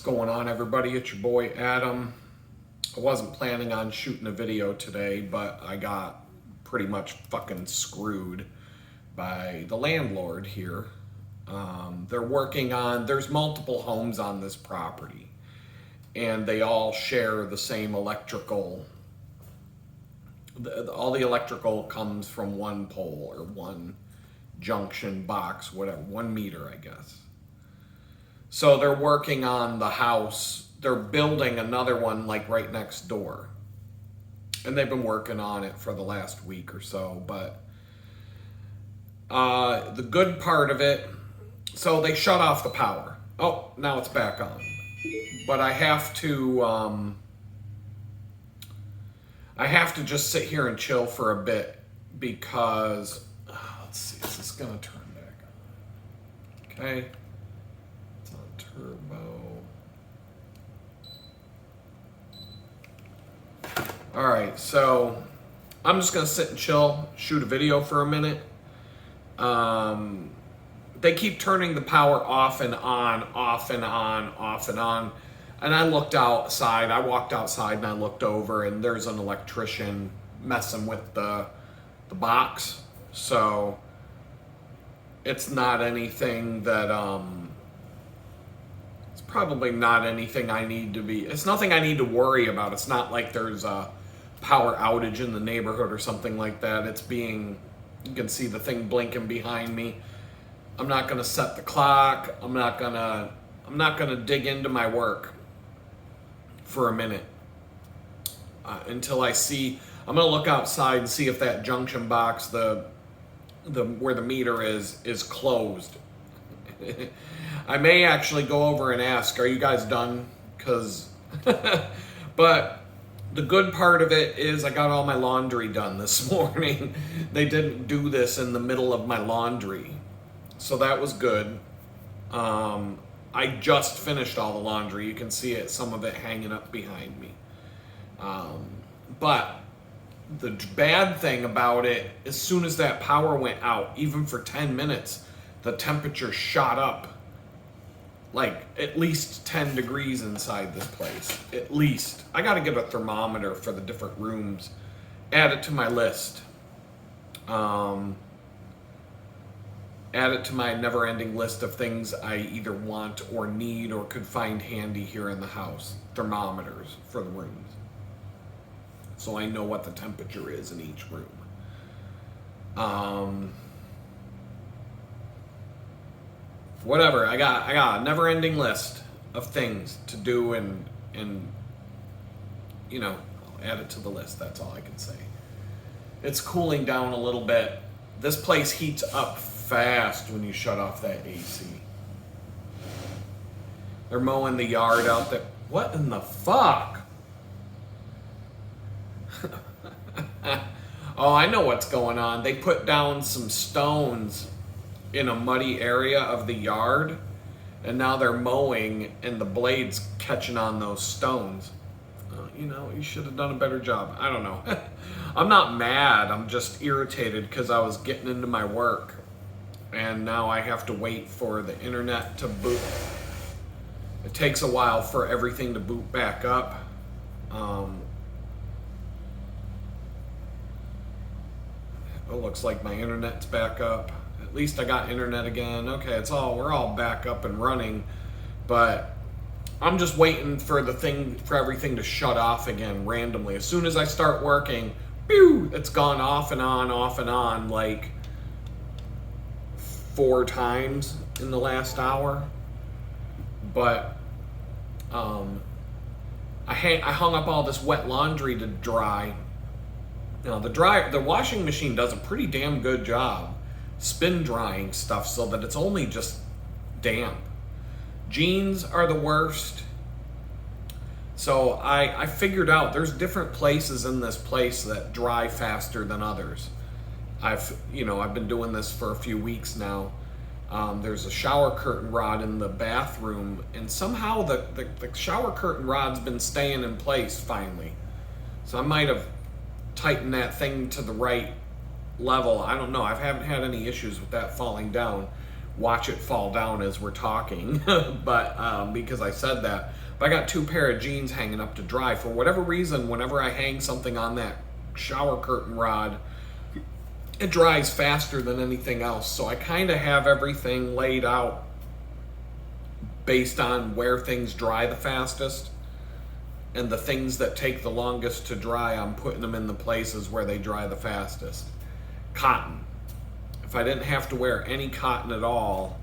going on, everybody? It's your boy Adam. I wasn't planning on shooting a video today, but I got pretty much fucking screwed by the landlord here. They're working on, there's multiple homes on this property, and they all share the same electrical. All the electrical comes from one pole or one junction box, whatever, 1 meter, I guess. So they're working on the house. They're building another one like right next door. And they've been working on it for the last week or so. But the good part of it, so they shut off the power. Oh, now it's back on. But I have to just sit here and chill for a bit because, let's see, is this gonna turn back on? Okay. Turbo. All right, so I'm just gonna sit and chill, shoot a video for a minute. They keep turning the power off and on, off and on, off and on. And I looked outside, I walked outside and I looked over, and there's an electrician messing with the box. So it's not anything that, probably not anything I need to be, it's nothing I need to worry about. It's not like there's a power outage in the neighborhood or something like that. It's being, you can see the thing blinking behind me. I'm not gonna set the clock. I'm not gonna dig into my work for a minute until I see, I'm gonna look outside and see if that junction box, the where the meter is closed. I may actually go over and ask, are you guys done? Because, but the good part of it is I got all my laundry done this morning. They didn't do this in the middle of my laundry. So that was good. I just finished all the laundry. You can see it, some of it hanging up behind me. But the bad thing about it, as soon as that power went out, even for 10 minutes, the temperature shot up like at least 10 degrees inside this place. At least. I got to get a thermometer for the different rooms. Add it to my list. Add it to my never-ending list of things I either want or need or could find handy here in the house. Thermometers for the rooms. So I know what the temperature is in each room. Whatever, I got a never-ending list of things to do, and you know, I'll add it to the list. That's all I can say. It's cooling down a little bit. This place heats up fast when you shut off that AC. They're mowing the yard out there. What in the fuck? Oh, I know what's going on. They put down some stones in a muddy area of the yard, and now they're mowing and the blade's catching on those stones. You know, you should have done a better job. I don't know. I'm not mad, I'm just irritated because I was getting into my work and now I have to wait for the internet to boot. It takes a while for everything to boot back up. It looks like my internet's back up. At least I got internet again. Okay, we're all back up and running, but I'm just waiting for everything to shut off again randomly. As soon as I start working, pew, it's gone off and on like 4 times in the last hour. But I hung up all this wet laundry to dry. Now the washing machine does a pretty damn good job spin drying stuff so that it's only just damp. Jeans are the worst. So I figured out there's different places in this place that dry faster than others. I've been doing this for a few weeks now. There's a shower curtain rod in the bathroom, and somehow the shower curtain rod's been staying in place finally. So I might have tightened that thing to the right level. I don't know. I haven't had any issues with that falling down. watch it fall down as we're talking, but because I said that. But I got 2 pair of jeans hanging up to dry. For whatever reason, whenever I hang something on that shower curtain rod, it dries faster than anything else. So I kind of have everything laid out based on where things dry the fastest. And the things that take the longest to dry, I'm putting them in the places where they dry the fastest. Cotton. If I didn't have to wear any cotton at all,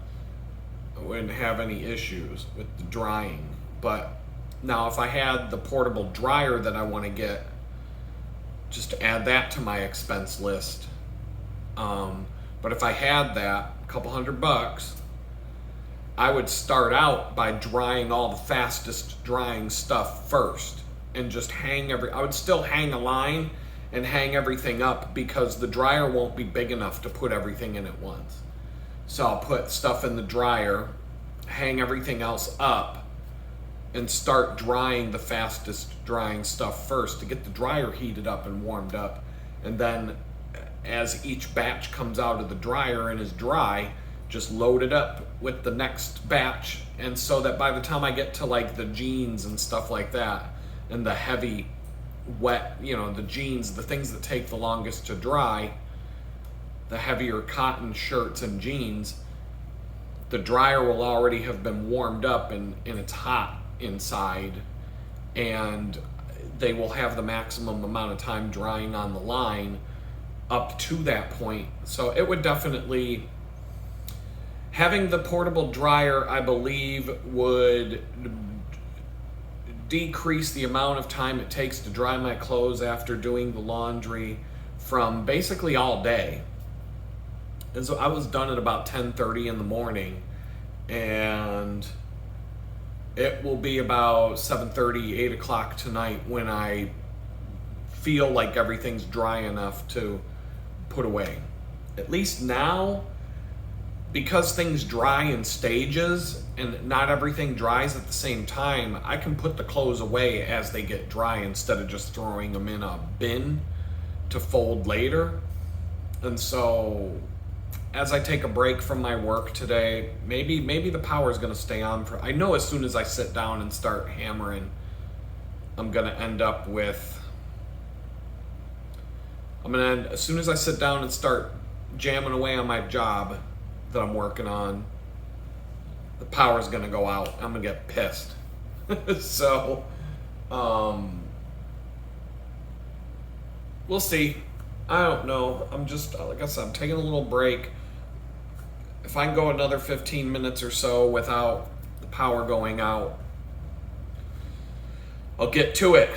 I wouldn't have any issues with the drying. But now if I had the portable dryer that I want to get, just to add that to my expense list. But if I had that, a couple $100, I would start out by drying all the fastest drying stuff first and just I would still hang a line and hang everything up because the dryer won't be big enough to put everything in at once. So I'll put stuff in the dryer, hang everything else up, and start drying the fastest drying stuff first to get the dryer heated up and warmed up. And then as each batch comes out of the dryer and is dry, just load it up with the next batch. And so that by the time I get to like the jeans and stuff like that, and the heavy wet, the jeans, the things that take the longest to dry, the heavier cotton shirts and jeans, the dryer will already have been warmed up and it's hot inside, and they will have the maximum amount of time drying on the line up to that point. So it would definitely, having the portable dryer, I believe, would decrease the amount of time it takes to dry my clothes after doing the laundry from basically all day. And so I was done at about 10:30 in the morning, and it will be about 7:30, 8 o'clock tonight when I feel like everything's dry enough to put away. At least now, because things dry in stages and not everything dries at the same time, I can put the clothes away as they get dry instead of just throwing them in a bin to fold later. And so as I take a break from my work today, maybe the power is going to stay on for, I know as soon as I sit down and start hammering, I'm going to end up with, as soon as I sit down and start jamming away on my job that I'm working on, the power's gonna go out. I'm gonna get pissed. So, we'll see. I don't know. I'm just, like I said, I'm taking a little break. If I can go another 15 minutes or so without the power going out, I'll get to it.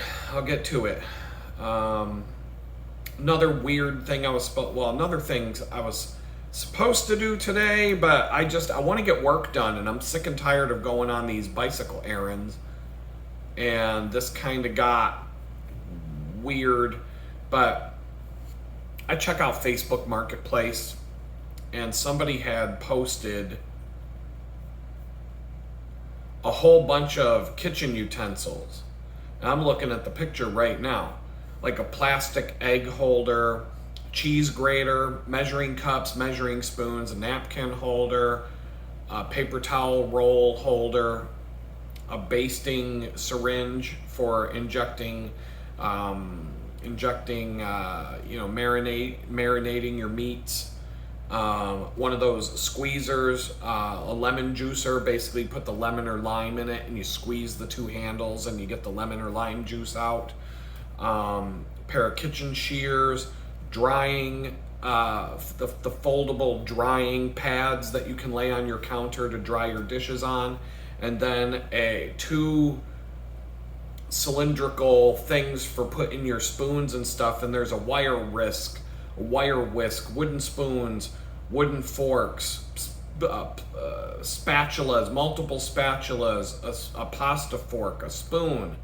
Another weird thing I was supposed to do today, but I want to get work done, and I'm sick and tired of going on these bicycle errands. And this kind of got weird, but I check out Facebook Marketplace, and somebody had posted a whole bunch of kitchen utensils. And I'm looking at the picture right now, like a plastic egg holder, cheese grater, measuring cups, measuring spoons, a napkin holder, a paper towel roll holder, a basting syringe for injecting, marinating your meats, one of those squeezers, a lemon juicer. Basically put the lemon or lime in it and you squeeze the 2 handles and you get the lemon or lime juice out. Pair of kitchen shears, drying, the foldable drying pads that you can lay on your counter to dry your dishes on, and then 2 cylindrical things for putting your spoons and stuff, and there's a wire whisk, wooden spoons, wooden forks, spatulas, multiple spatulas, a pasta fork, a spoon,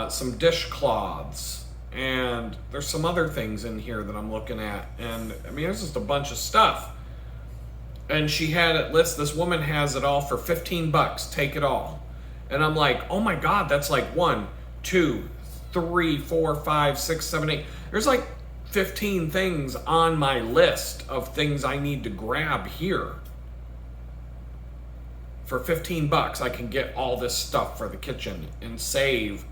some dishcloths, and there's some other things in here that I'm looking at, and there's just a bunch of stuff. And she had it list, this woman has it all for $15, take it all. And I'm like, oh my God, that's like 1, 2, 3, 4, 5, 6, 7, 8. There's like 15 things on my list of things I need to grab here. for 15 bucks, I can get all this stuff for the kitchen and save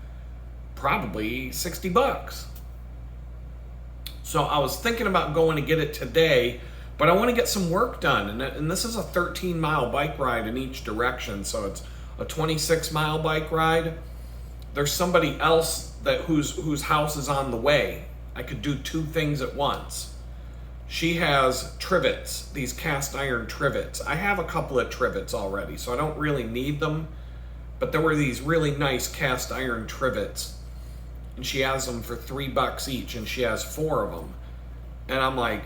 probably 60 bucks. So I was thinking about going to get it today, but I want to get some work done. And this is a 13-mile bike ride in each direction. So it's a 26-mile bike ride. There's somebody else whose house is on the way. I could do two things at once. She has trivets, these cast iron trivets. I have a couple of trivets already, so I don't really need them. But there were these really nice cast iron trivets, and she has them for $3 each, and she has 4 of them. And I'm like,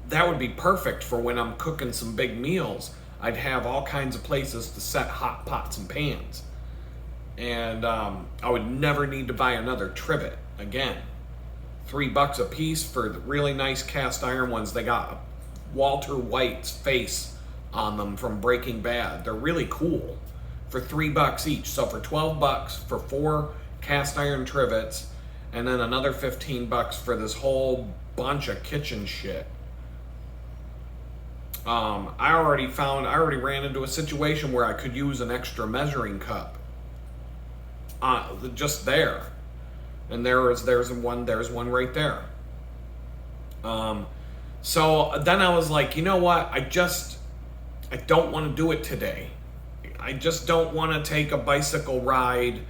that would be perfect for when I'm cooking some big meals. I'd have all kinds of places to set hot pots and pans. And I would never need to buy another trivet again. $3 a piece for the really nice cast iron ones. They got Walter White's face on them from Breaking Bad. They're really cool for $3 each. So for 12 bucks for 4 cast iron trivets, and then another 15 bucks for this whole bunch of kitchen shit. I already ran into a situation where I could use an extra measuring cup. Just there. And there's one right there. So then I was like, you know what? I don't want to do it today. I just don't want to take a bicycle ride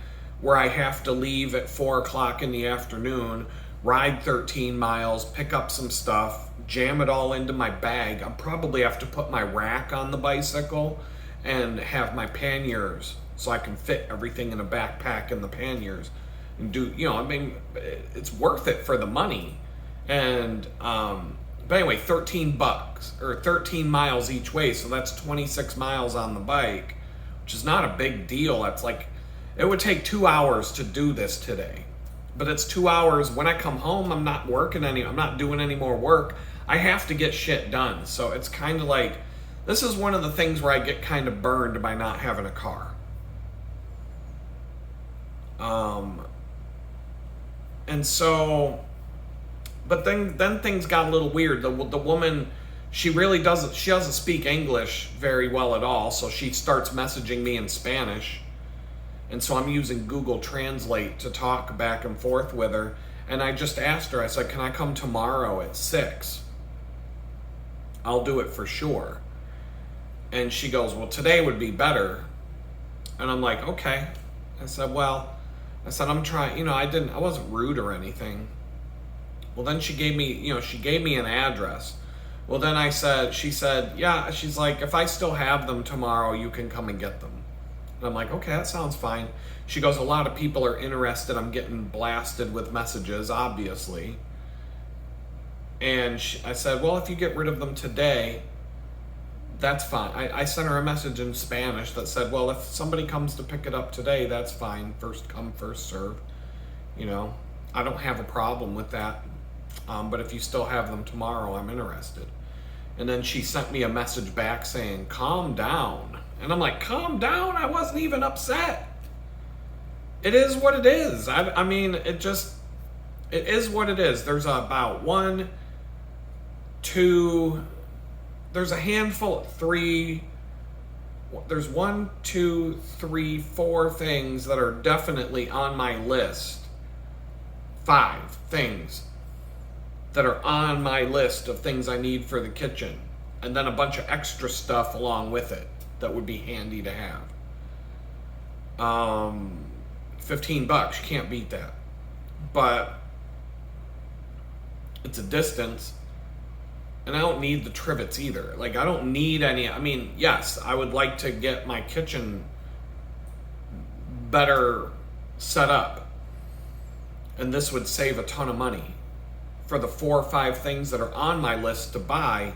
where I have to leave at 4 o'clock in the afternoon, ride 13 miles, pick up some stuff, jam it all into my bag. I'll probably have to put my rack on the bicycle and have my panniers so I can fit everything in a backpack in the panniers and do, it's worth it for the money. And, but anyway, 13 bucks or 13 miles each way. So that's 26 miles on the bike, which is not a big deal. That's like, it would take 2 hours to do this today, but it's 2 hours. When I come home, I'm not doing any more work. I have to get shit done. So it's kind of like, this is one of the things where I get kind of burned by not having a car. And so, but then things got a little weird. The woman, she doesn't speak English very well at all. So she starts messaging me in Spanish. And so I'm using Google Translate to talk back and forth with her. And I just asked her, I said, can I come tomorrow at 6? I'll do it for sure. And she goes, well, today would be better. And I'm like, okay. I said, I'm trying, I wasn't rude or anything. Well, then she gave me an address. Well, then she said, yeah, she's like, if I still have them tomorrow, you can come and get them. And I'm like, okay, that sounds fine. She goes, a lot of people are interested. I'm getting blasted with messages, obviously. And I said, well, if you get rid of them today, that's fine. I sent her a message in Spanish that said, well, if somebody comes to pick it up today, that's fine. First come, first serve. I don't have a problem with that. But if you still have them tomorrow, I'm interested. And then she sent me a message back saying, calm down. And I'm like, calm down? I wasn't even upset. It is what it is. It is what it is. There's about there's a handful of 3. There's 1, 2, 3, 4 things that are definitely on my list. 5 things that are on my list of things I need for the kitchen. And then a bunch of extra stuff along with it that would be handy to have. 15 bucks, you can't beat that. But it's a distance. And I don't need the trivets either. Like, I don't need any. Yes, I would like to get my kitchen better set up. And this would save a ton of money. For the 4 or 5 things that are on my list to buy,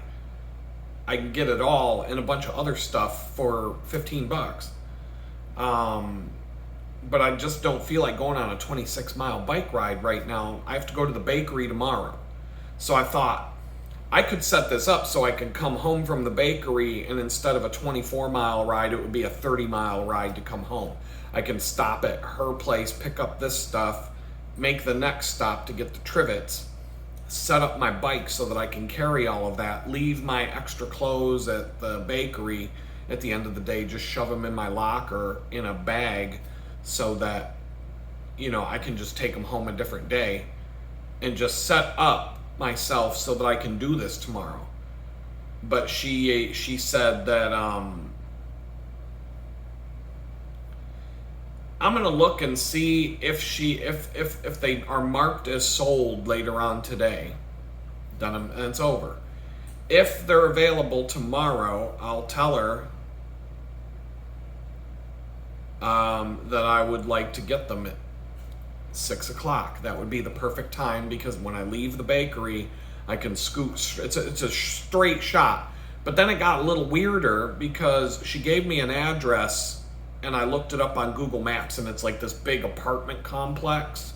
I can get it all and a bunch of other stuff for 15 bucks. But I just don't feel like going on a 26-mile bike ride right now. I have to go to the bakery tomorrow. So I thought, I could set this up so I could come home from the bakery, and instead of a 24-mile ride, it would be a 30-mile ride to come home. I can stop at her place, pick up this stuff, make the next stop to get the trivets, set up my bike so that I can carry all of that, leave my extra clothes at the bakery, at the end of the day, just shove them in my locker in a bag so that, I can just take them home a different day and just set up myself so that I can do this tomorrow. But she said that I'm gonna look and see if they are marked as sold later on today. And it's over. If they're available tomorrow, I'll tell her that I would like to get them at 6 o'clock. That would be the perfect time, because when I leave the bakery, I can scoot. It's a straight shot. But then it got a little weirder because she gave me an address, and I looked it up on Google Maps, and it's like this big apartment complex.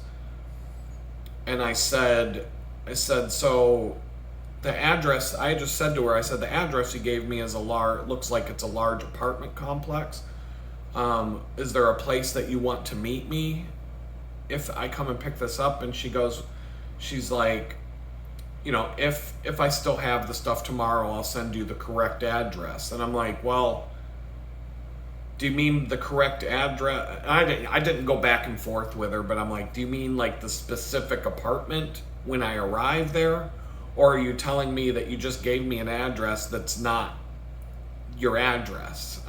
And I said, so the address, I just said to her, I said, the address you gave me is looks like it's a large apartment complex. Is there a place that you want to meet me if I come and pick this up? And she's like, if I still have the stuff tomorrow, I'll send you the correct address. And I'm like, well, do you mean the correct address? I didn't go back and forth with her, but I'm like, do you mean like the specific apartment when I arrive there? Or are you telling me that you just gave me an address that's not your address?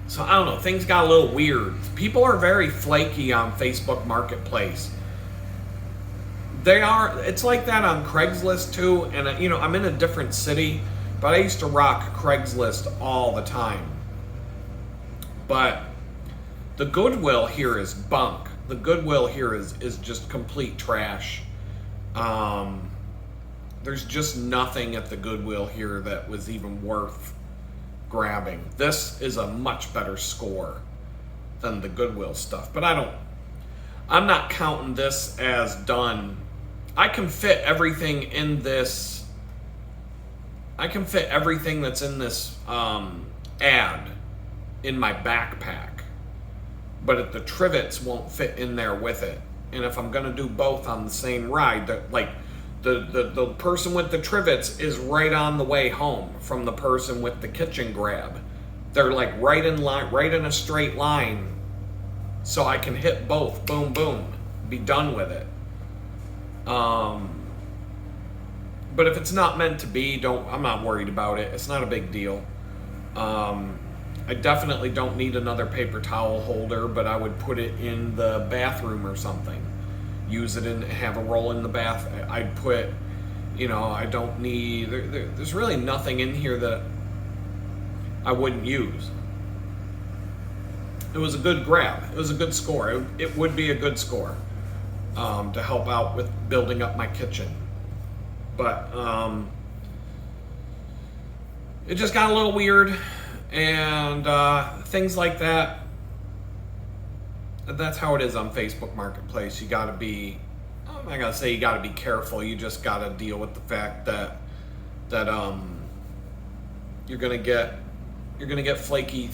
So I don't know, things got a little weird. People are very flaky on Facebook Marketplace. It's like that on Craigslist too. And I'm in a different city, but I used to rock Craigslist all the time. But the Goodwill here is bunk. The Goodwill here is just complete trash. There's just nothing at the Goodwill here that was even worth grabbing. This is a much better score than the Goodwill stuff. But I'm not counting this as done. I can fit everything in this. I can fit everything that's in this ad in my backpack. But the trivets won't fit in there with it. And if I'm going to do both on the same ride, the person with the trivets is right on the way home from the person with the kitchen grab. They're like right in line, right in a straight line, so I can hit both. Boom, boom, be done with it. But if it's not meant to be, I'm not worried about it. It's not a big deal. I definitely don't need another paper towel holder, but I would put it in the bathroom or something. Use it and have a roll in the bath. I'd put, I don't need, there's really nothing in here that I wouldn't use. It was a good grab. It was a good score. It would be a good score to help out with building up my kitchen. But it just got a little weird. And things like that. That's how it is on Facebook Marketplace. You got to be, I'm not gonna say you got to be careful. You just got to deal with the fact that you're gonna get flaky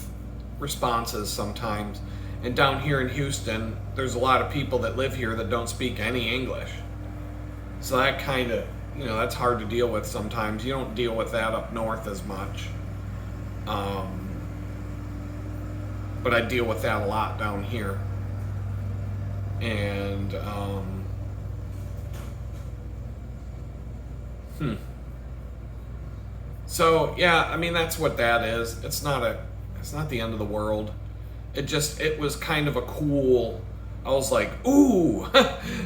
responses sometimes. And down here in Houston, there's a lot of people that live here that don't speak any English. So that kind of, that's hard to deal with sometimes. You don't deal with that up north as much. But I deal with that a lot down here. And so yeah, that's what that is. It's not the end of the world. It was kind of a cool, I was like, ooh.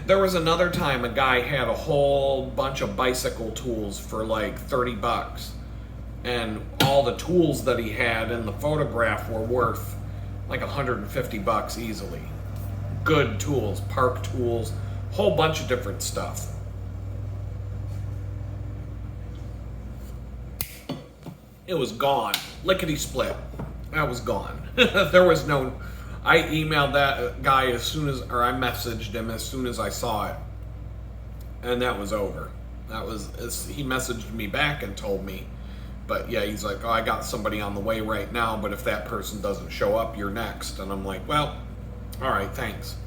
There was another time a guy had a whole bunch of bicycle tools for like $30. And all the tools that he had in the photograph were worth like $150 easily. Good tools, park tools, whole bunch of different stuff. It was gone. Lickety split. That was gone. There was no, I emailed that guy I messaged him as soon as I saw it. And that was over. He messaged me back and told me. But yeah, he's like, oh, I got somebody on the way right now, but if that person doesn't show up, you're next. And I'm like, well, all right, thanks.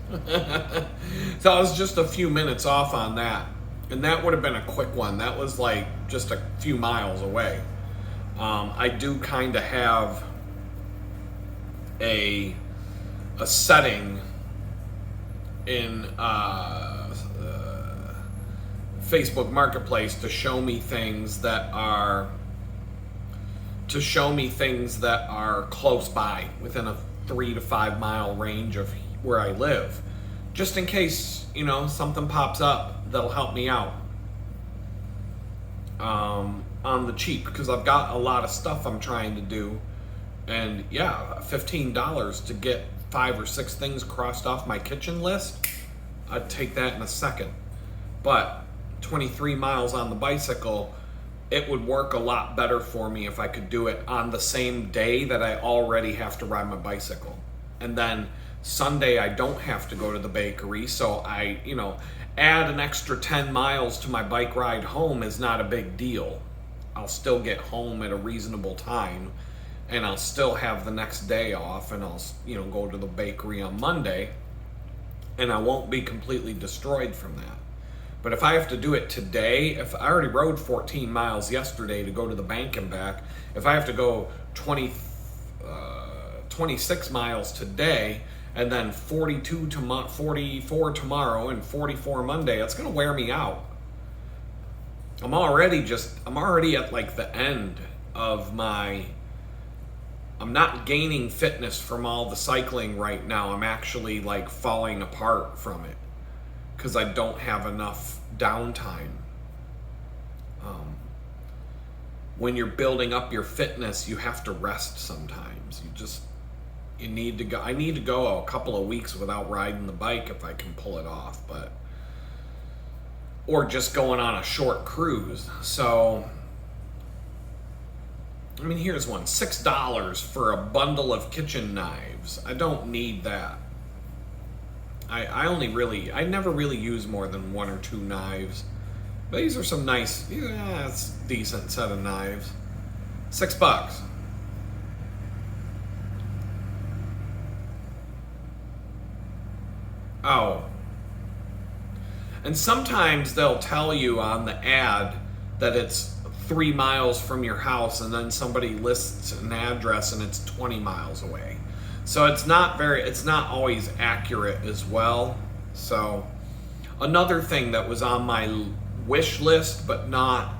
So I was just a few minutes off on that. And that would have been a quick one. That was like just a few miles away. I do kind of have a setting in Facebook Marketplace to show me things that are close by, within a 3 to 5 mile range of where I live, just in case, something pops up that'll help me out on the cheap, because I've got a lot of stuff I'm trying to do. And yeah, $15 to get 5 or 6 things crossed off my kitchen list, I'd take that in a second. But 23 miles on the bicycle, it would work a lot better for me if I could do it on the same day that I already have to ride my bicycle. And then Sunday I don't have to go to the bakery, so I, add an extra 10 miles to my bike ride home is not a big deal. I'll still get home at a reasonable time, and I'll still have the next day off, and I'll, go to the bakery on Monday, and I won't be completely destroyed from that. But if I have to do it today, if I already rode 14 miles yesterday to go to the bank and back, if I have to go 26 miles today, and then 44 tomorrow and 44 Monday, it's going to wear me out. I'm already at like the end of I'm not gaining fitness from all the cycling right now. I'm actually like falling apart from it because I don't have enough downtime. When you're building up your fitness, you have to rest sometimes. You need to go. I need to go a couple of weeks without riding the bike if I can pull it off, or just going on a short cruise. So, here's one. $6 for a bundle of kitchen knives. I don't need that. I never really use more than 1 or 2 knives. But these are some nice, it's a decent set of knives. $6. Oh. And sometimes they'll tell you on the ad that it's 3 miles from your house, and then somebody lists an address and it's 20 miles away. So it's not always accurate as well. So another thing that was on my wish list, but not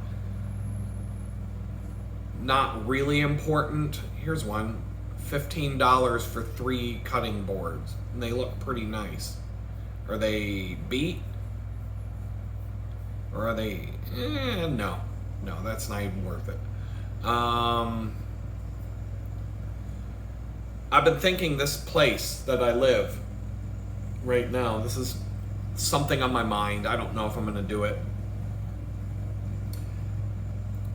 really important. Here's one. $15 for 3 cutting boards. And they look pretty nice. Are they beat? Or are they... No, that's not even worth it. I've been thinking this place that I live right now, this is something on my mind. I don't know if I'm going to do it.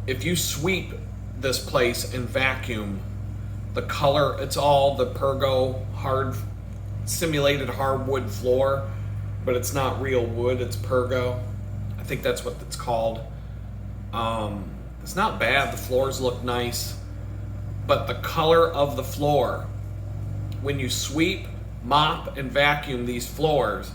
If you sweep this place and vacuum, the color, it's all the Pergo simulated hardwood floor, but it's not real wood, it's Pergo. I think that's what it's called. It's not bad. The floors look nice, but the color of the floor, when you sweep, mop, and vacuum these floors,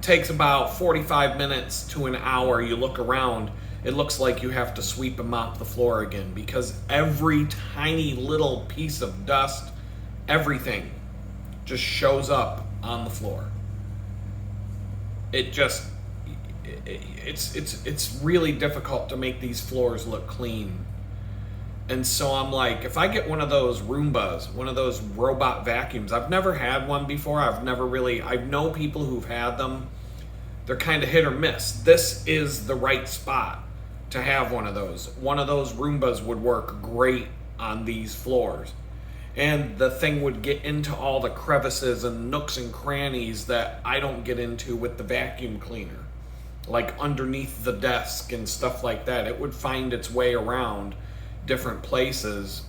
takes about 45 minutes to an hour. You look around, it looks like you have to sweep and mop the floor again, because every tiny little piece of dust, everything just shows up on the floor. It's really difficult to make these floors look clean. And so I'm like, if I get one of those Roombas, one of those robot vacuums, I've never had one before. I know people who've had them. They're kind of hit or miss. This is the right spot to have one of those. One of those Roombas would work great on these floors. And the thing would get into all the crevices and nooks and crannies that I don't get into with the vacuum cleaner. Like underneath the desk and stuff like that. It would find its way around different places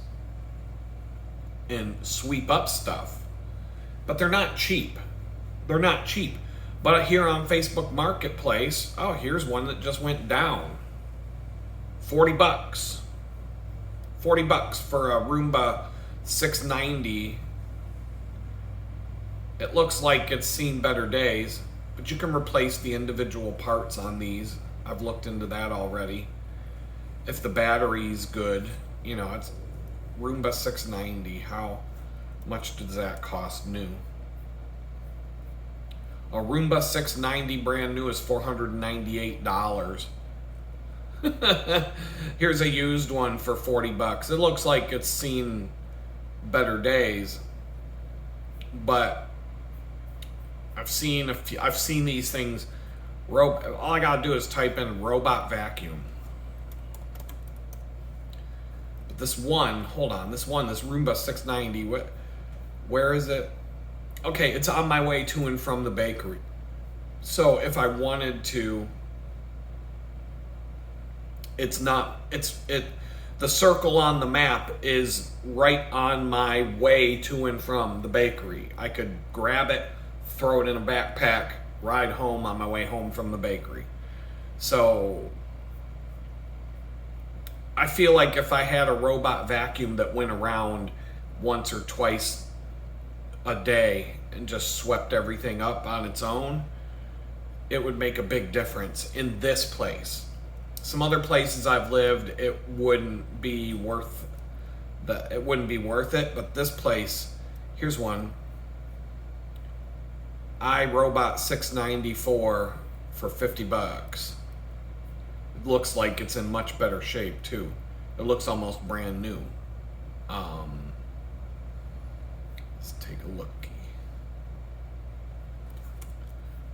and sweep up stuff. But they're not cheap. But here on Facebook Marketplace, here's one that just went down. $40. $40 for a Roomba 690. It looks like it's seen better days, but you can replace the individual parts on these. I've looked into that already. if the battery's good. You know, it's Roomba 690. How much does that cost new? A Roomba 690 brand new is $498. Here's a used one for $40. It looks like it's seen better days, but I've seen these things. All I gotta do is type in robot vacuum. But this one, hold on, this Roomba 690. Where is it? Okay, it's on my way to and from the bakery. So if I wanted to, the circle on the map is right on my way to and from the bakery. I could grab it, throw it in a backpack, ride home on my way home from the bakery. So I feel like if I had a robot vacuum that went around once or twice a day and just swept everything up on its own, it would make a big difference in this place. Some other places I've lived, it wouldn't be worth it, but this place, here's one. iRobot 694 for $50. It looks like it's in much better shape too. It looks almost brand new. Let's take a look.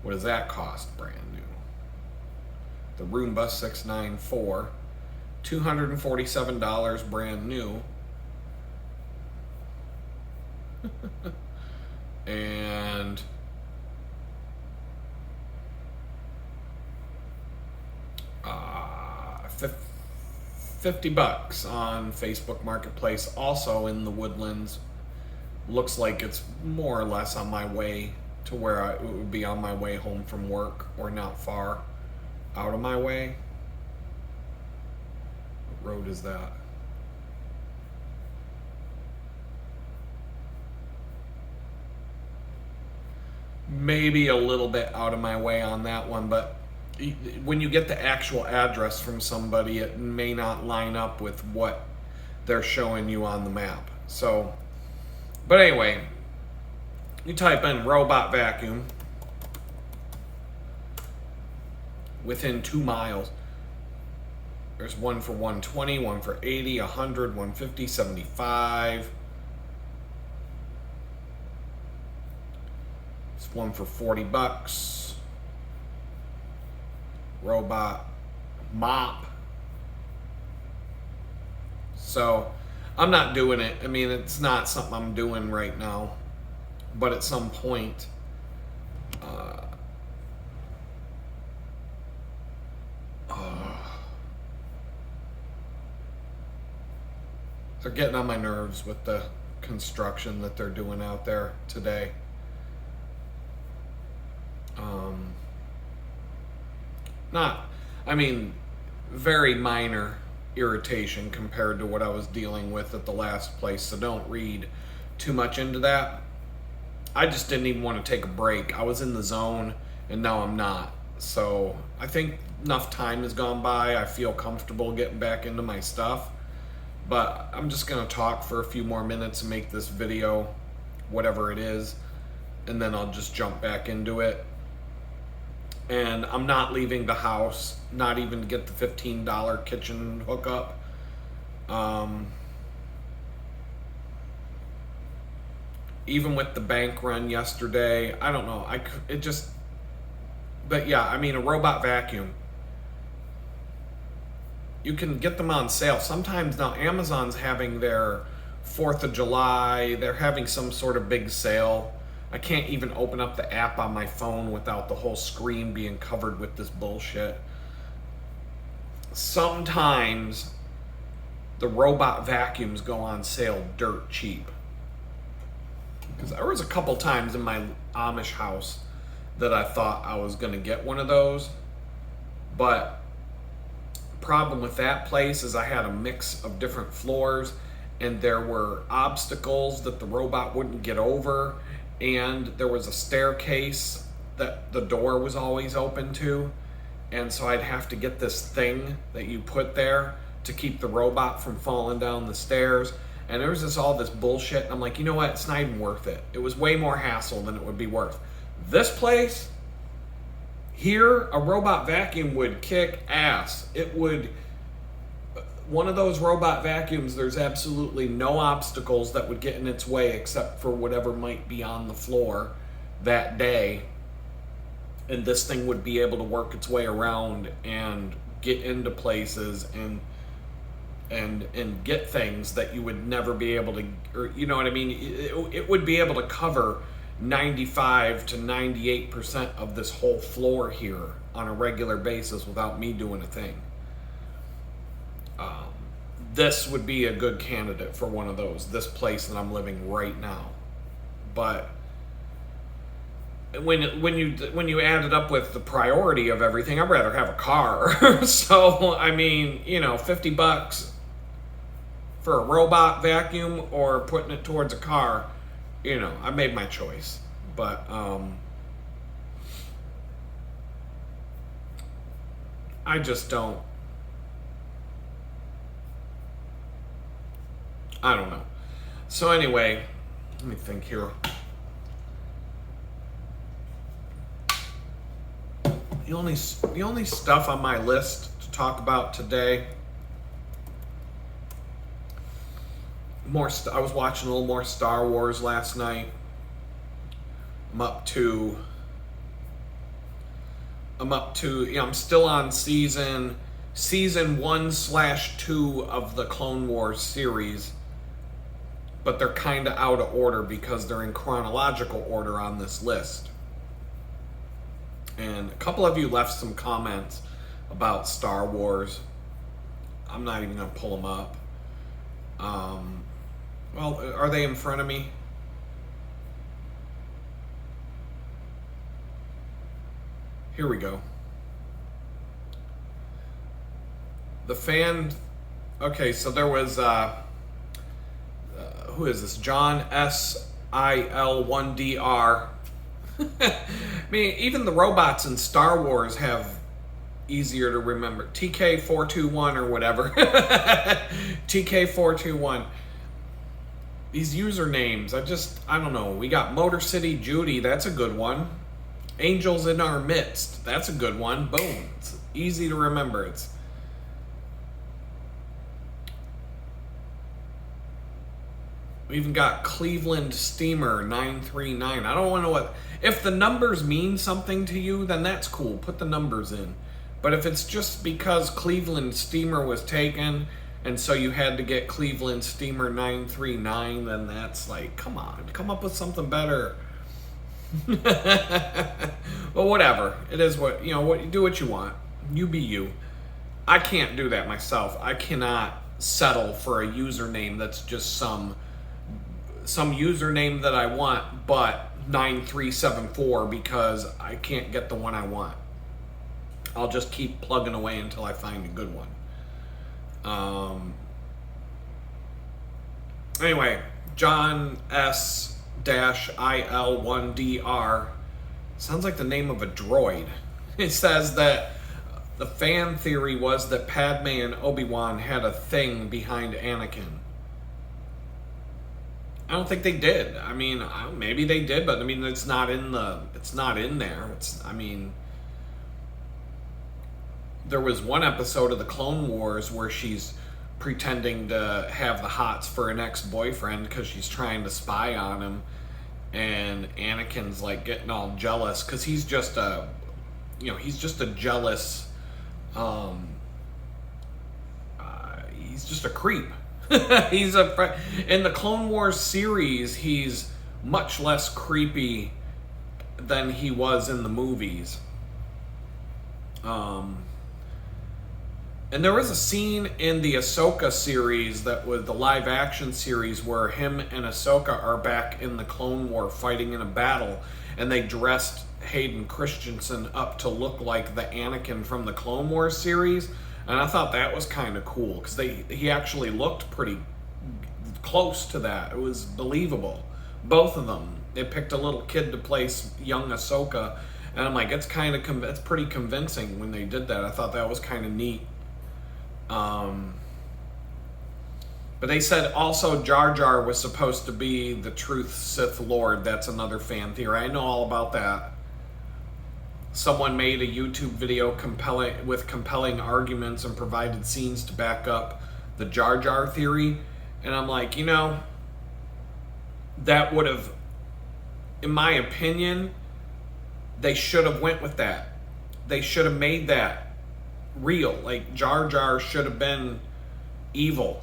What does that cost brand new? The Roomba 694, $247 brand new. And $50 on Facebook Marketplace, also in the Woodlands. Looks like it's more or less on my way to where it would be on my way home from work, or not far out of my way. What road is that? Maybe a little bit out of my way on that one, but when you get the actual address from somebody, it may not line up with what they're showing you on the map. So, but anyway, you type in robot vacuum within 2 miles. There's one for 120, one for 80, 100, 150, 75. There's one for $40. Robot mop. So I'm not doing it. I mean, it's not something I'm doing right now. But at some point, they're getting on my nerves with the construction that they're doing out there today. Very minor irritation compared to what I was dealing with at the last place, so don't read too much into that. I just didn't even want to take a break. I was in the zone, and now I'm not. So I think enough time has gone by. I feel comfortable getting back into my stuff. But I'm just going to talk for a few more minutes and make this video, whatever it is, and then I'll just jump back into it. And I'm not leaving the house, not even to get the $15 kitchen hookup. Even with the bank run yesterday, I don't know. But yeah, I mean, a robot vacuum. You can get them on sale. Sometimes now Amazon's having their 4th of July. They're having some sort of big sale. I can't even open up the app on my phone without the whole screen being covered with this bullshit. Sometimes the robot vacuums go on sale dirt cheap. Because there was a couple times in my Amish house that I thought I was going to get one of those. But the problem with that place is I had a mix of different floors, and there were obstacles that the robot wouldn't get over, and there was a staircase that the door was always open to, and so I'd have to get this thing that you put there to keep the robot from falling down the stairs. And there was all this bullshit. And I'm like, you know what? It's not even worth it. It was way more hassle than it would be worth. This place, here, a robot vacuum would kick ass. It would, one of those robot vacuums, there's absolutely no obstacles that would get in its way except for whatever might be on the floor that day. And this thing would be able to work its way around and get into places and get things that you would never be able to, or you know what I mean? It would be able to cover 95 to 98% of this whole floor here on a regular basis without me doing a thing. This would be a good candidate for one of those, this place that I'm living right now. But when you add it up with the priority of everything, I'd rather have a car. So, I mean, you know, $50 for a robot vacuum or putting it towards a car, you know, I made my choice. But I just don't, I don't know. So anyway, let me think here. The only stuff on my list to talk about today, I was watching a little more Star Wars last night. I'm up to, I'm still on season 1/2 of the Clone Wars series, but they're kind of out of order because they're in chronological order on this list. And a couple of you left some comments about Star Wars. I'm not even going to pull them up. Well, are they in front of me? Here we go. The fan... Okay, so there was... who is this? John SIL1DR. I mean, even the robots in Star Wars have easier to remember. TK421 or whatever. TK421. These usernames, I don't know. We got Motor City Judy, that's a good one. Angels in Our Midst, that's a good one. Boom. It's easy to remember. We even got Cleveland Steamer 939. I don't know what... If the numbers mean something to you, then that's cool. Put the numbers in. But if it's just because Cleveland Steamer was taken, and so you had to get Cleveland Steamer 939, then that's like, come on. Come up with something better. Well, whatever. It is what... You know, what, do what you want. You be you. I can't do that myself. I cannot settle for a username that's just some username that I want, but 9374 because I can't get the one I want. I'll just keep plugging away until I find a good one. Anyway, John S-IL1DR sounds like the name of a droid. It says that the fan theory was that Padme and Obi-Wan had a thing behind Anakin. I don't think they did. I mean, maybe they did, but I mean, it's not in there. There was one episode of the Clone Wars where she's pretending to have the hots for an ex-boyfriend because she's trying to spy on him, and Anakin's like getting all jealous because he's just a jealous, he's just a creep. In the Clone Wars series, he's much less creepy than he was in the movies. And there was a scene in the Ahsoka series that was the live action series where him and Ahsoka are back in the Clone War fighting in a battle, and they dressed Hayden Christensen up to look like the Anakin from the Clone Wars series. And I thought that was kind of cool because he actually looked pretty close to that. It was believable. Both of them. They picked a little kid to play young Ahsoka, and I'm like, it's pretty convincing when they did that. I thought that was kind of neat. But they said also Jar Jar was supposed to be the truth Sith Lord. That's another fan theory. I know all about that. Someone made a YouTube video with compelling arguments and provided scenes to back up the Jar Jar theory. And I'm like, that would have, in my opinion, they should have went with that. They should have made that real. Like, Jar Jar should have been evil.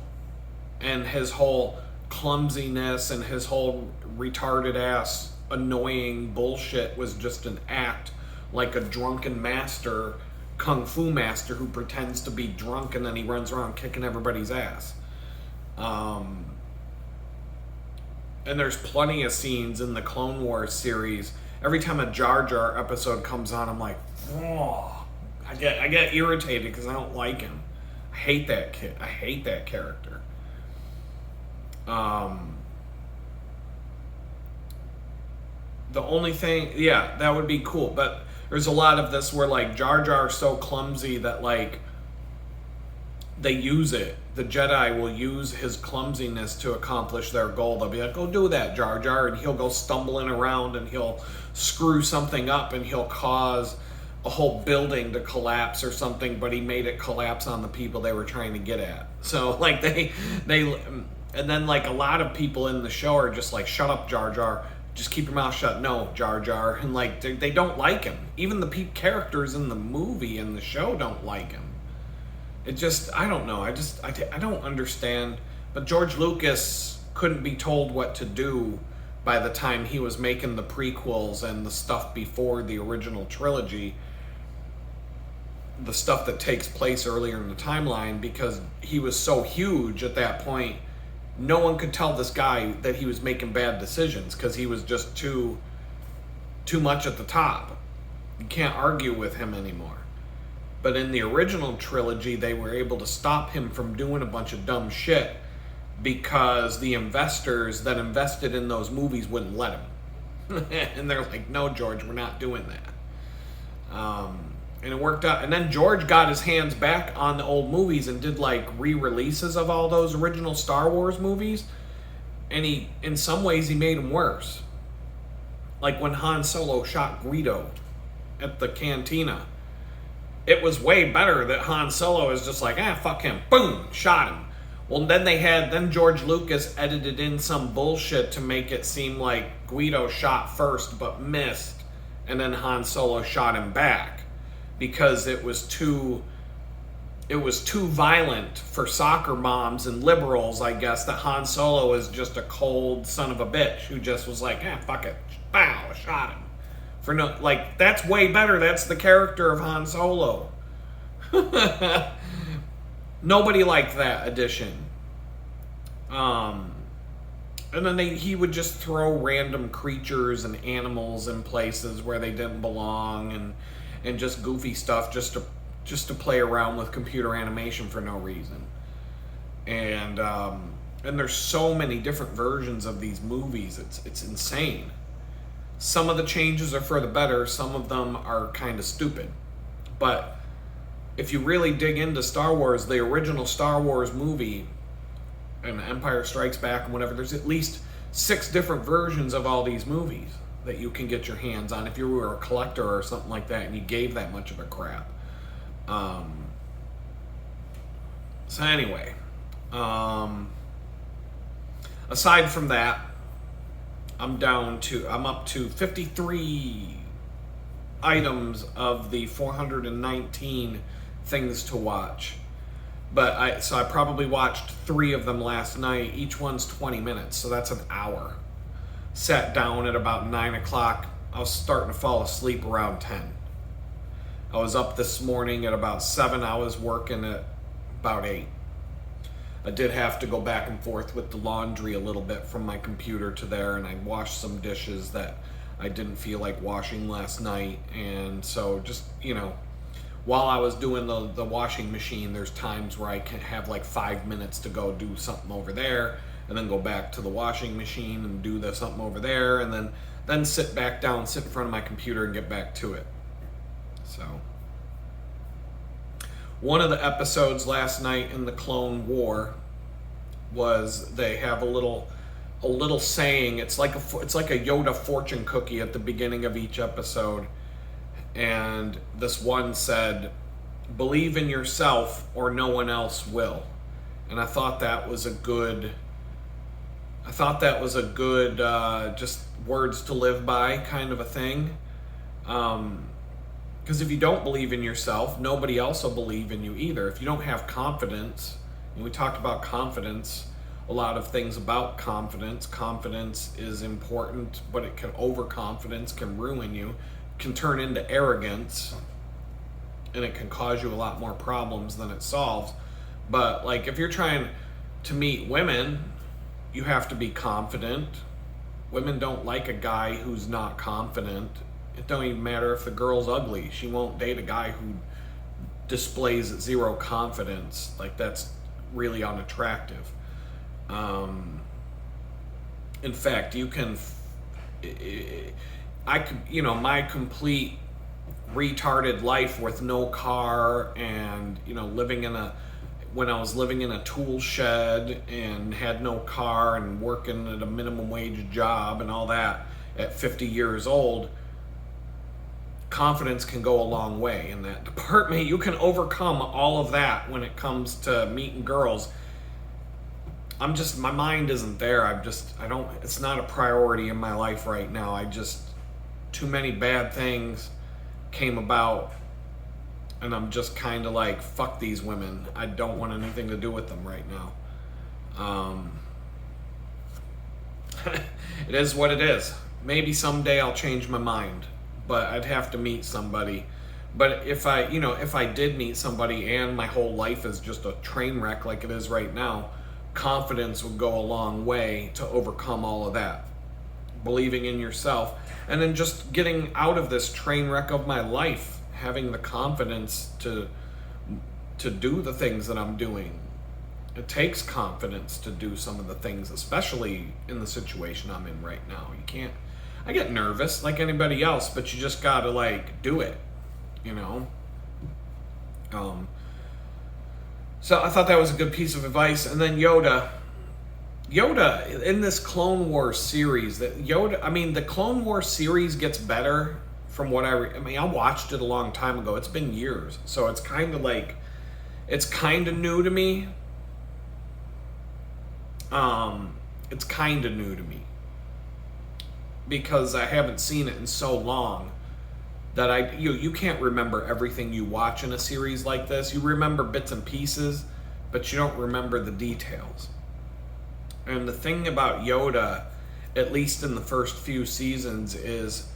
And his whole clumsiness and his whole retarded ass annoying bullshit was just an act, like a drunken master, kung fu master who pretends to be drunk and then he runs around kicking everybody's ass. And there's plenty of scenes in the Clone Wars series. Every time a Jar Jar episode comes on, I'm like, oh, I get irritated because I don't like him. I hate that kid. I hate that character. The only thing, yeah, that would be cool, but there's a lot of this where, like, Jar Jar's so clumsy that, like, they use it. The Jedi will use his clumsiness to accomplish their goal. They'll be like, go do that, Jar Jar, and he'll go stumbling around and he'll screw something up and he'll cause a whole building to collapse or something, but he made it collapse on the people they were trying to get at. So, like, they and then, like, a lot of people in the show are just like, shut up, Jar Jar. Just keep your mouth shut. No, Jar Jar. And, like, they don't like him. Even the characters in the movie and the show don't like him. It just, I don't know. I don't understand. But George Lucas couldn't be told what to do by the time he was making the prequels and the stuff before the original trilogy. The stuff that takes place earlier in the timeline, because he was so huge at that point. No one could tell this guy that he was making bad decisions because he was just too much at the top. You can't argue with him anymore. But in the original trilogy, they were able to stop him from doing a bunch of dumb shit because the investors that invested in those movies wouldn't let him. And they're like, no, George, we're not doing that. And it worked out. And then George got his hands back on the old movies and did, like, re-releases of all those original Star Wars movies. And in some ways, he made them worse. Like when Han Solo shot Greedo at the cantina. It was way better that Han Solo is just like, fuck him. Boom, shot him. Well, then George Lucas edited in some bullshit to make it seem like Greedo shot first but missed. And then Han Solo shot him back. Because it was too violent for soccer moms and liberals, I guess, that Han Solo is just a cold son of a bitch who just was like, fuck it, bow, shot him. For no, like, that's way better. That's the character of Han Solo. Nobody liked that addition. And then he would just throw random creatures and animals in places where they didn't belong, and just goofy stuff just to play around with computer animation for no reason. And there's so many different versions of these movies. It's insane. Some of the changes are for the better. Some of them are kind of stupid. But if you really dig into Star Wars, the original Star Wars movie and Empire Strikes Back and whatever, there's at least 6 different versions of all these movies that you can get your hands on if you were a collector or something like that and you gave that much of a crap. So anyway, aside from that, I'm up to 53 items of the 419 things to watch. But I probably watched 3 of them last night. Each one's 20 minutes, so that's an hour. Sat down at about 9 o'clock. I was starting to fall asleep around 10. I was up this morning at about 7. I was working at about 8. I did have to go back and forth with the laundry a little bit from my computer to there, and I washed some dishes that I didn't feel like washing last night. And so just, while I was doing the washing machine, there's times where I can have like 5 minutes to go do something over there, and then go back to the washing machine and do something over there, and then sit back down, sit in front of my computer and get back to it. So, one of the episodes last night in the Clone War, was they have a little saying. It's like a Yoda fortune cookie at the beginning of each episode, and this one said, "Believe in yourself, or no one else will." And I thought that was a good. Just words to live by kind of a thing. Because if you don't believe in yourself, nobody else will believe in you either. If you don't have confidence, and we talked about confidence, a lot of things about confidence. Confidence is important, but overconfidence can ruin you, can turn into arrogance, and it can cause you a lot more problems than it solves. But like if you're trying to meet women, you have to be confident. Women don't like a guy who's not confident. It don't even matter if the girl's ugly. She won't date a guy who displays zero confidence. Like that's really unattractive. In fact, my complete retarded life with no car and, when I was living in a tool shed and had no car and working at a minimum wage job and all that at 50 years old, confidence can go a long way in that department. You can overcome all of that when it comes to meeting girls. My mind isn't there. It's not a priority in my life right now. Too many bad things came about, and I'm just kind of like, fuck these women. I don't want anything to do with them right now. It is what it is. Maybe someday I'll change my mind, but I'd have to meet somebody. But if I did meet somebody and my whole life is just a train wreck like it is right now, confidence would go a long way to overcome all of that. Believing in yourself, and then just getting out of this train wreck of my life, having the confidence to do the things that I'm doing. It takes confidence to do some of the things, especially in the situation I'm in right now. I get nervous like anybody else, but you just gotta do it, So I thought that was a good piece of advice. And then Yoda in this Clone Wars series, the Clone Wars series gets better from what I watched it a long time ago. It's been years. So it's kind of new to me. It's kind of new to me because I haven't seen it in so long that you can't remember everything you watch in a series like this. You remember bits and pieces, but you don't remember the details. And the thing about Yoda, at least in the first few seasons, is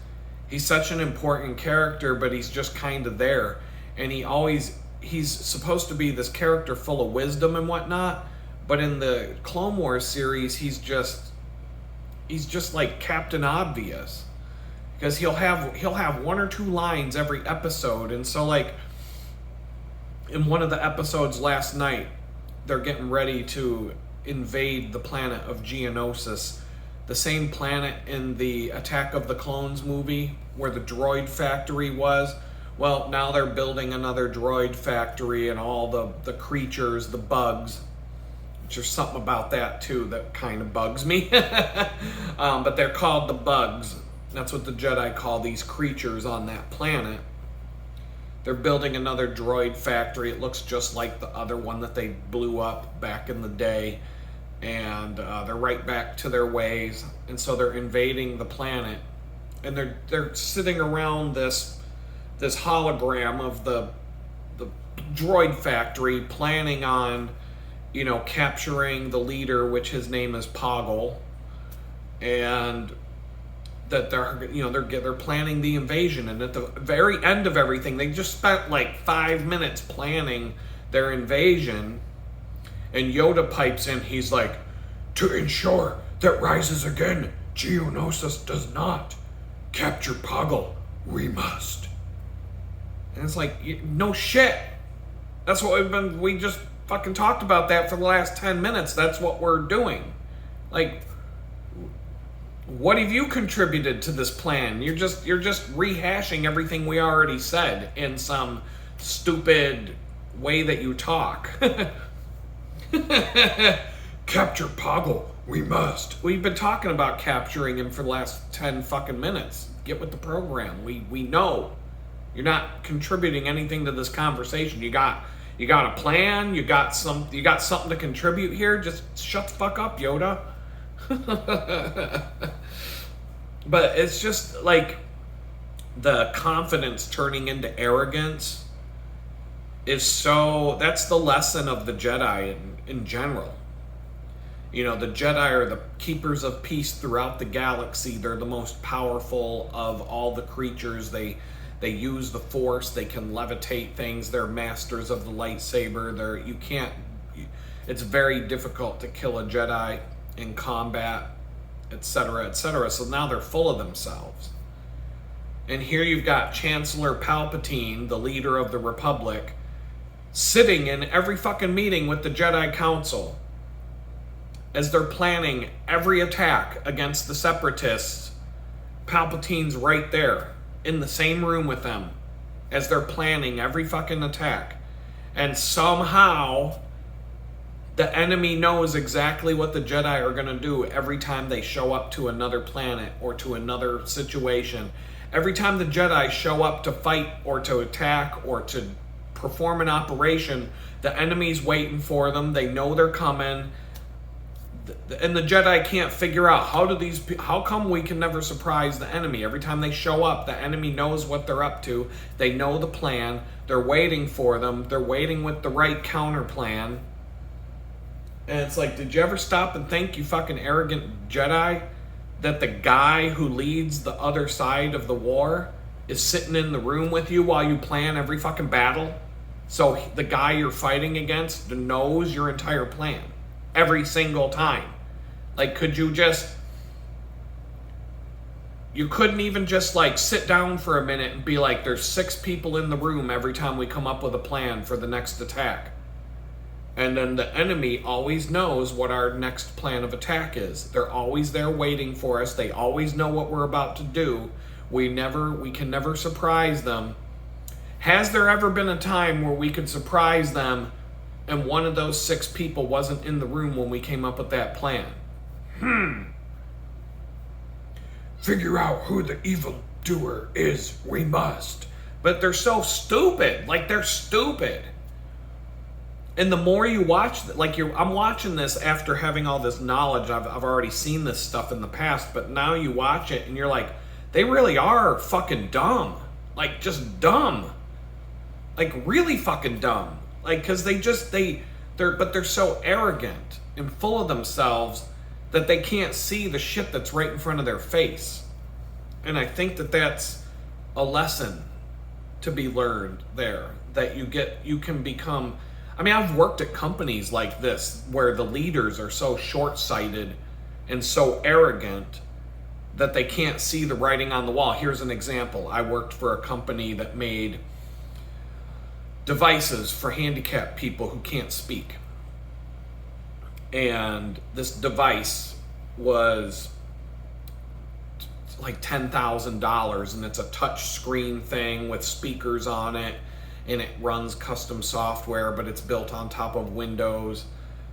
he's such an important character, but he's just kind of there. And he's supposed to be this character full of wisdom and whatnot, but in the Clone Wars series, he's just like Captain Obvious. Because he'll have one or two lines every episode. And so in one of the episodes last night, they're getting ready to invade the planet of Geonosis, the same planet in the Attack of the Clones movie where the droid factory was. Well, now they're building another droid factory, and all the creatures, the bugs, which there's something about that too that kind of bugs me. But they're called the bugs. That's what the Jedi call these creatures on that planet. They're building another droid factory. It looks just like the other one that they blew up back in the day. And they're right back to their ways. And so they're invading the planet. And they're sitting around this hologram of the droid factory, planning on, capturing the leader, which his name is Poggle. And that they're planning the invasion, and at the very end of everything, they just spent 5 minutes planning their invasion, and Yoda pipes in. He's like, "To ensure that rises again, Geonosis does not capture Poggle. We must." And it's like, no shit. That's what we just fucking talked about that for the last 10 minutes. That's what we're doing. What have you contributed to this plan? You're just rehashing everything we already said in some stupid way that you talk. Capture Poggle, we must. We've been talking about capturing him for the last 10 fucking minutes. Get with the program. We know. You're not contributing anything to this conversation. You got a plan, you got something to contribute here. Just shut the fuck up, Yoda. But it's just like the confidence turning into arrogance is so, that's the lesson of the Jedi in general. You know, the Jedi are the keepers of peace throughout the galaxy. They're the most powerful of all the creatures. They use the Force. They can levitate things. They're masters of the lightsaber. It's very difficult to kill a Jedi in combat, etc., etc. So now they're full of themselves. And here you've got Chancellor Palpatine, the leader of the Republic, sitting in every fucking meeting with the Jedi Council as they're planning every attack against the Separatists. Palpatine's right there in the same room with them as they're planning every fucking attack. And somehow the enemy knows exactly what the Jedi are going to do every time they show up to another planet or to another situation. Every time the Jedi show up to fight or to attack or to perform an operation, the enemy's waiting for them. They know they're coming. And the Jedi can't figure out how come we can never surprise the enemy. Every time they show up, the enemy knows what they're up to. They know the plan. They're waiting for them. They're waiting with the right counter plan. And it's like, did you ever stop and think, you fucking arrogant Jedi, that the guy who leads the other side of the war is sitting in the room with you while you plan every fucking battle? So the guy you're fighting against knows your entire plan every single time. Like, you couldn't even just like sit down for a minute and be like, there's 6 people in the room every time we come up with a plan for the next attack. And then the enemy always knows what our next plan of attack is. They're always there waiting for us. They always know what we're about to do. We can never surprise them. Has there ever been a time where we could surprise them and one of those 6 people wasn't in the room when we came up with that plan? Figure out who the evildoer is, we must. But they're so stupid. Like, they're stupid. And the more you watch, I'm watching this after having all this knowledge. I've already seen this stuff in the past, but now you watch it and you're like, they really are fucking dumb. Like, just dumb. Like, really fucking dumb. Like, because they're so arrogant and full of themselves that they can't see the shit that's right in front of their face. And I think that that's a lesson to be learned there. That you can become... I mean, I've worked at companies like this where the leaders are so short-sighted and so arrogant that they can't see the writing on the wall. Here's an example. I worked for a company that made devices for handicapped people who can't speak. And this device was like $10,000, and it's a touch screen thing with speakers on it, and it runs custom software, but it's built on top of Windows.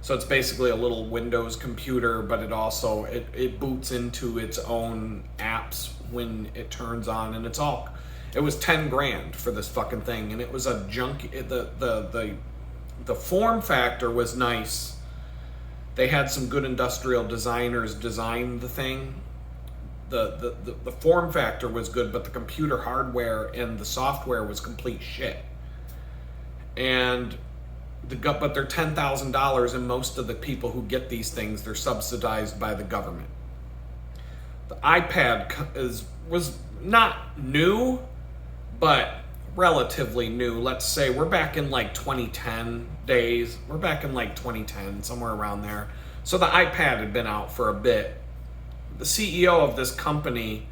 So it's basically a little Windows computer, but it also it boots into its own apps when it turns on, and it was 10 grand for this fucking thing, and it was a junk. The form factor was nice. They had some good industrial designers design the thing. The form factor was good, but the computer hardware and the software was complete shit. And but they're $10,000, and most of the people who get these things, they're subsidized by the government. The iPad was not new, but relatively new. Let's say we're back in like 2010 days. We're back in like 2010, somewhere around there. So the iPad had been out for a bit. The CEO of this company...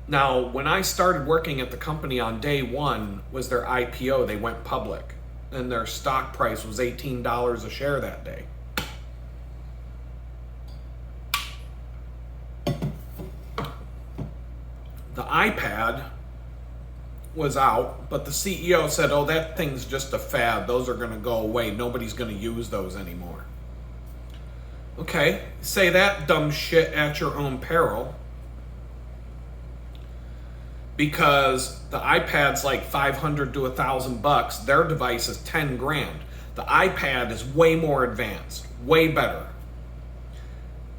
Now, when I started working at the company on day one was their IPO. They went public, and their stock price was $18 a share that day. The iPad was out, but the CEO said, oh, that thing's just a fad. Those are going to go away. Nobody's going to use those anymore. Okay, say that dumb shit at your own peril. Because the iPad's like $500 to $1,000. Their device is 10 grand. The iPad is way more advanced, way better.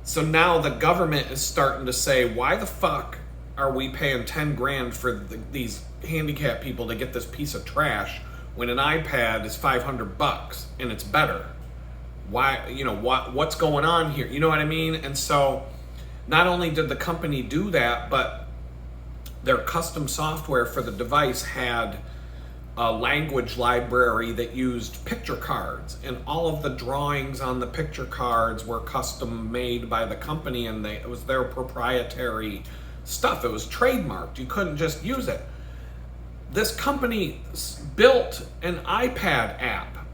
So now the government is starting to say, why the fuck are we paying 10 grand for these handicapped people to get this piece of trash when an iPad is $500 and it's better? Why, what's going on here? You know what I mean? And so not only did the company do that, but their custom software for the device had a language library that used picture cards, and all of the drawings on the picture cards were custom made by the company, and it was their proprietary stuff. It was trademarked. You couldn't just use it. This company built an iPad app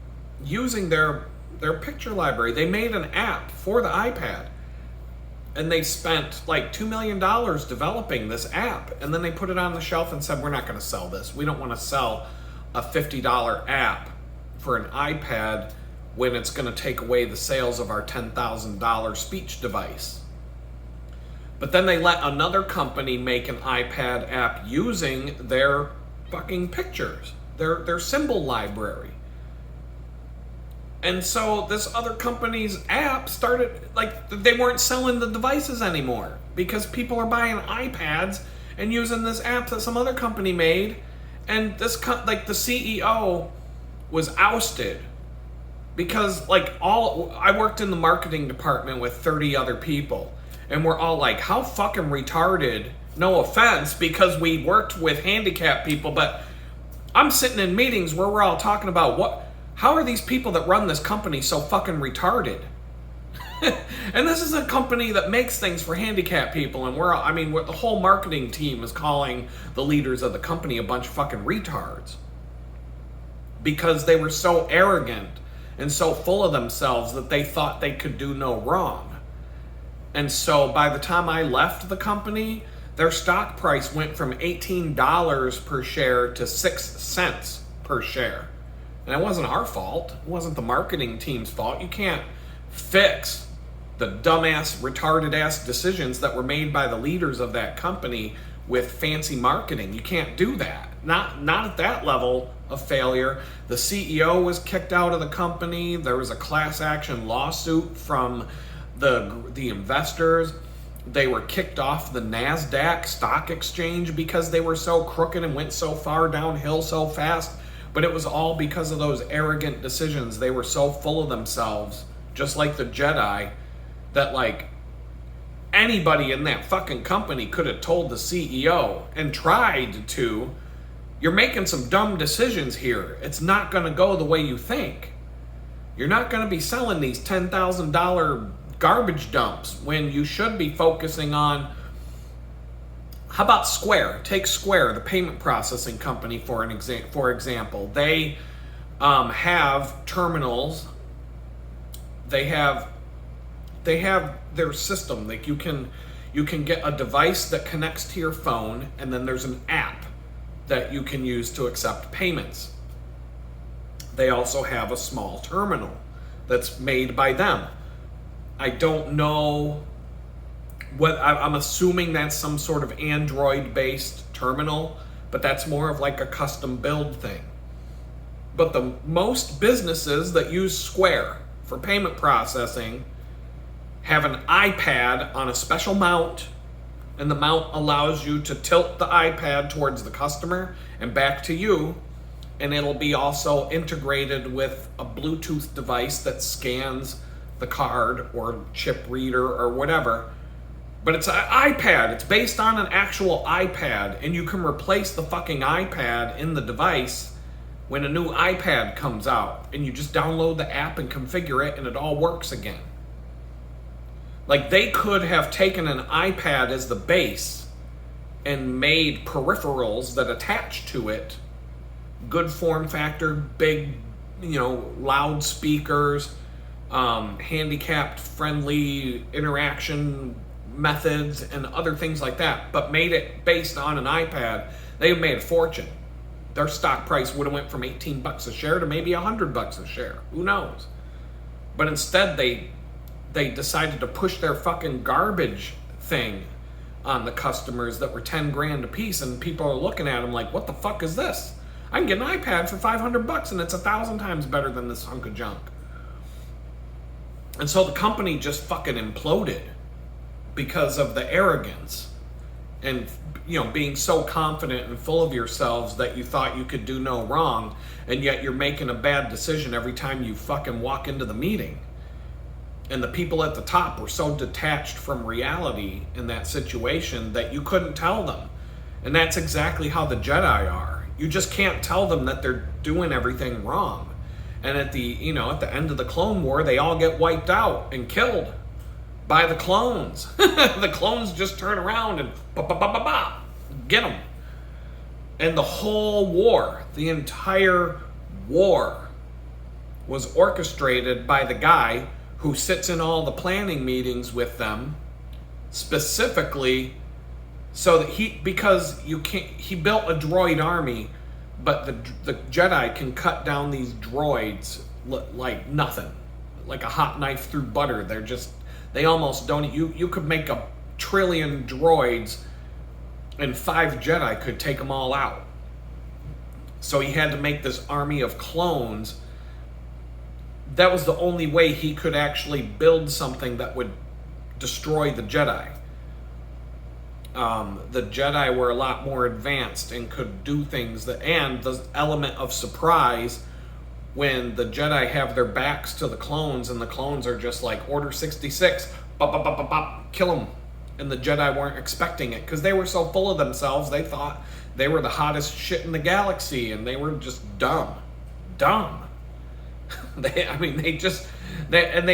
using their picture library. They made an app for the iPad. And they spent like $2 million developing this app. And then they put it on the shelf and said, we're not going to sell this. We don't want to sell a $50 app for an iPad when it's going to take away the sales of our $10,000 speech device. But then they let another company make an iPad app using their fucking pictures, their symbol library. And so this other company's app started, like, they weren't selling the devices anymore because people are buying iPads and using this app that some other company made. And this, the CEO was ousted because, I worked in the marketing department with 30 other people. And we're all like, how fucking retarded, no offense, because we worked with handicapped people, but I'm sitting in meetings where we're all talking about how are these people that run this company so fucking retarded? And this is a company that makes things for handicapped people, and the whole marketing team is calling the leaders of the company a bunch of fucking retards. Because they were so arrogant and so full of themselves that they thought they could do no wrong. And so by the time I left the company, their stock price went from $18 per share to 6 cents per share. And it wasn't our fault. It wasn't the marketing team's fault. You can't fix the dumbass, retarded-ass decisions that were made by the leaders of that company with fancy marketing. You can't do that. Not at that level of failure. The CEO was kicked out of the company. There was a class action lawsuit from the investors. They were kicked off the NASDAQ stock exchange because they were so crooked and went so far downhill so fast. But it was all because of those arrogant decisions. They were so full of themselves, just like the Jedi, that anybody in that fucking company could have told the CEO and tried to, you're making some dumb decisions here. It's not going to go the way you think. You're not going to be selling these $10,000 garbage dumps when you should be focusing on. How about Square? Take Square, the payment processing company, for example. They have terminals. They have their system. Like you can get a device that connects to your phone, and then there's an app that you can use to accept payments. They also have a small terminal that's made by them. I don't know I'm assuming that's some sort of Android-based terminal, but that's more of like a custom build thing. But the most businesses that use Square for payment processing have an iPad on a special mount, and the mount allows you to tilt the iPad towards the customer and back to you, and it'll be also integrated with a Bluetooth device that scans the card or chip reader or whatever. But it's an iPad. It's based on an actual iPad, and you can replace the fucking iPad in the device when a new iPad comes out, and you just download the app and configure it, and it all works again. Like, they could have taken an iPad as the base and made peripherals that attach to it, good form factor, big, loud speakers, handicapped friendly interaction methods and other things like that, but made it based on an iPad. They have made a fortune. Their stock price would have went from $18 a share to maybe $100 a share. Who knows? But instead they they decided to push their fucking garbage thing on the customers that were 10 grand a piece, and people are looking at them like, what the fuck is this? I can get an iPad for $500 and it's 1,000 times better than this hunk of junk. And so the company just fucking imploded because of the arrogance and, you know, being so confident and full of yourselves that you thought you could do no wrong, and yet you're making a bad decision every time you fucking walk into the meeting. And the people at the top were so detached from reality in that situation that you couldn't tell them. And that's exactly how the Jedi are. You just can't tell them that they're doing everything wrong. And at the, you know, at the end of the Clone War, they all get wiped out and killed by the clones. The clones just turn around and get them. And the whole war, the entire war, was orchestrated by the guy who sits in all the planning meetings with them, specifically so that because you can't, he built a droid army, but the Jedi can cut down these droids like nothing, like a hot knife through butter. They almost don't, you could make 1 trillion droids and 5 Jedi could take them all out. So he had to make this army of clones. That was the only way he could actually build something that would destroy the Jedi. The Jedi were a lot more advanced and could do things and the element of surprise when the Jedi have their backs to the clones and the clones are just like, Order 66, bop, bop, bop, bop, bop, kill them. And the Jedi weren't expecting it because they were so full of themselves. They thought they were the hottest shit in the galaxy, and they were just dumb. They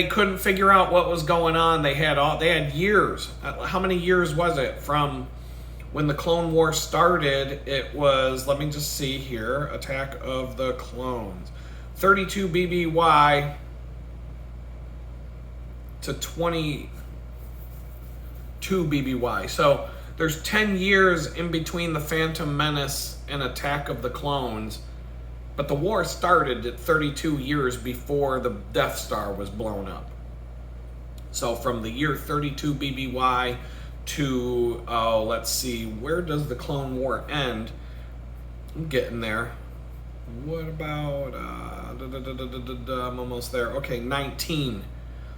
couldn't figure out what was going on. They had years. How many years was it from when the Clone War started? It was, let me just see here, Attack of the Clones. 32 BBY to 22 BBY. So there's 10 years in between the Phantom Menace and Attack of the Clones. But the war started at 32 years before the Death Star was blown up. So from the year 32 BBY to, let's see, where does the Clone War end? I'm getting there. What about, I'm almost there. Okay, 19.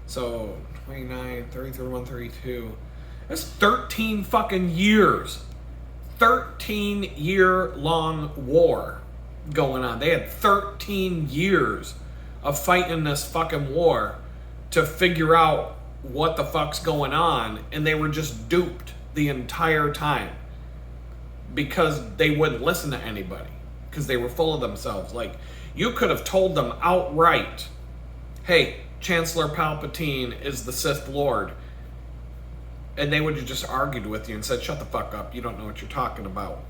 So 29, 30, 31, 32. That's 13 fucking years. 13-year-long war going on. They had 13 years of fighting this fucking war to figure out what the fuck's going on, and they were just duped the entire time because they wouldn't listen to anybody because they were full of themselves. Like, you could have told them outright, hey, Chancellor Palpatine is the Sith Lord, and they would have just argued with you and said, shut the fuck up, you don't know what you're talking about.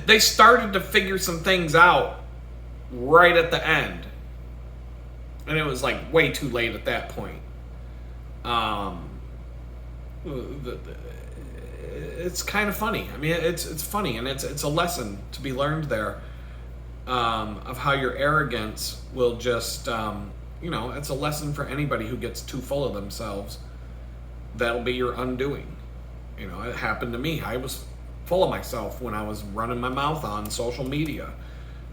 They started to figure some things out right at the end, and it was like way too late at that point. It's kind of funny. I mean, it's funny, and it's a lesson to be learned there, of how your arrogance will just it's a lesson for anybody who gets too full of themselves. That'll be your undoing. You know, it happened to me. I was full of myself when I was running my mouth on social media.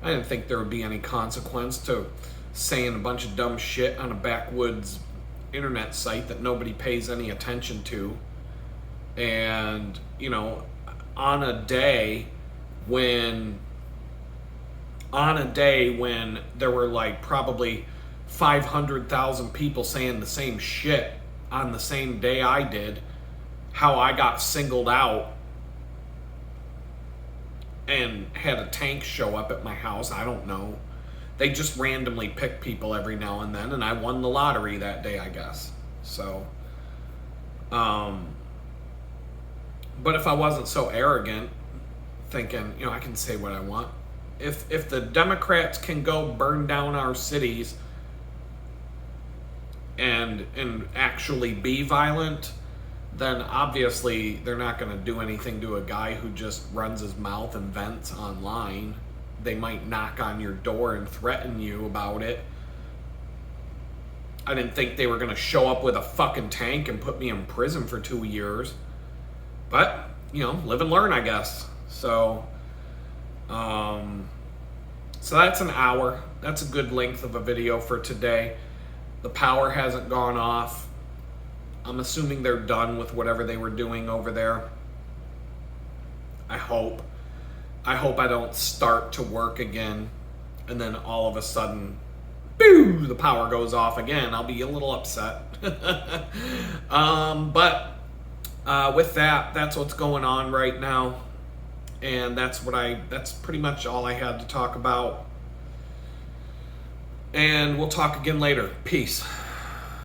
I didn't think there would be any consequence to saying a bunch of dumb shit on a backwoods internet site that nobody pays any attention to. And, you know, on a day when there were like probably 500,000 people saying the same shit on the same day I did, how I got singled out and had a tank show up at my house. I don't know. They just randomly pick people every now and then, and I won the lottery that day, I guess. So, but if I wasn't so arrogant, thinking, you know, I can say what I want. If the Democrats can go burn down our cities and actually be violent, then obviously they're not going to do anything to a guy who just runs his mouth and vents online. They might knock on your door and threaten you about it. I didn't think they were going to show up with a fucking tank and put me in prison for 2 years. But, live and learn, I guess. So that's an hour. That's a good length of a video for today. The power hasn't gone off. I'm assuming they're done with whatever they were doing over there. I hope I don't start to work again and then all of a sudden, boo, the power goes off again. I'll be a little upset. But with that, that's what's going on right now. And that's pretty much all I had to talk about. And we'll talk again later. Peace.